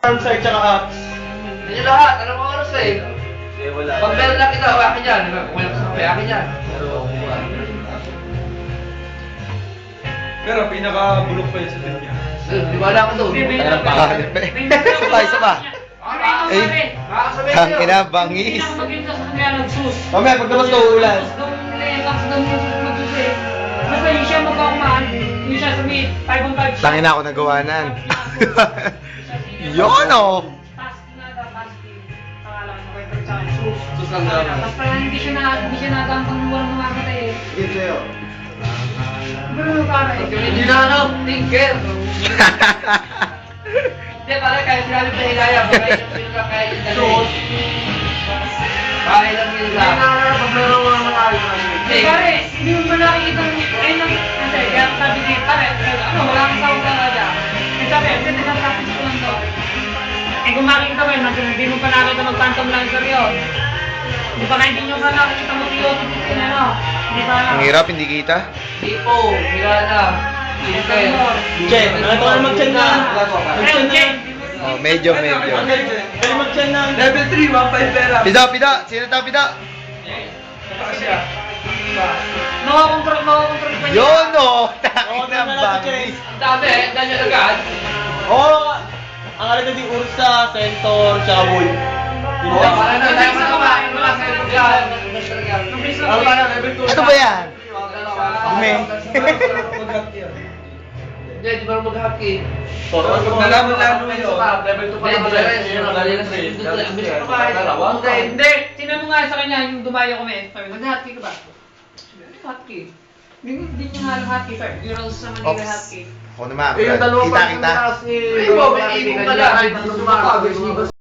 Armside tsaka apps. Hindi lahat, anong oras eh? Eh, wala. Pag meron na kita, akin yan. Kung wala sa kape, akin yan. Pero pinaka-bulok pa yun sa dunya. Di ba lang ako doon? Ano pa? Isa pa. Eh, ang ina, bangis. Maganda sa kanya nagsus. Mamaya, pagdamas na uulan. Basta yung siya magkakumaan, yung siya sumit, 5-on-5 siya. Tangin na ako nagawanan. Yun o. Tapos parang hindi siya nagampang walang mamakatay eh. Ito yun. Pero para eh. Hindi na ano, tinker. Hindi, pare, kahit sinabi pa hilaya, bakit yung pinaka kahit yung dalawa. Bakit lang yung hilaya. Pag meron mo naman tayo. Eh, pare, hindi mo ba nakikita ayun lang, kasi kaya sabi niya, pare, ano, wala kang tawag ka nga dyan. Eh sabi, pwede na practice ko lang to. Eh kung makikita mo yun, hindi mo pa nakita mag-phantom lancer yun. Hindi pa hindi nyo pa nakikita mo yun, ano, hindi pa Ang hirap, hindi kita. Tipo, hilala. Tinker. Chen, ano ka mag-chen na? Ayun, Jen. Oh, medyo. Kaya mag-chen na. Level 3, 1.5 pera. Pida. Sino ta, pida? Nakakontrol pa niya. Yun o. Oo, Tangin na, tingnan natin, bangis. Ang dami, ganyan agad. Oo, ang alagad din Ursa, Centaur, tsaka Bull. Oo, parang na tayo naman. Wala sa iyo yan. Ano ba na, level 2? Ano ba yan? Dumi. Hindi, di ba mag-hockey? Pag nalaman yun. Level 2 pa lang. Hindi, tinanong nga sa kanya yung dumayo kami. Sabi, nag-hotkey ka ba? Hotkey. Hindi niya nga hotkey, sir. Girls sa Manila Oops. hotkey. Ako naman. Eh, yung dalawa Kita. pa yung taas ni... Ay, mo, may ibon pala.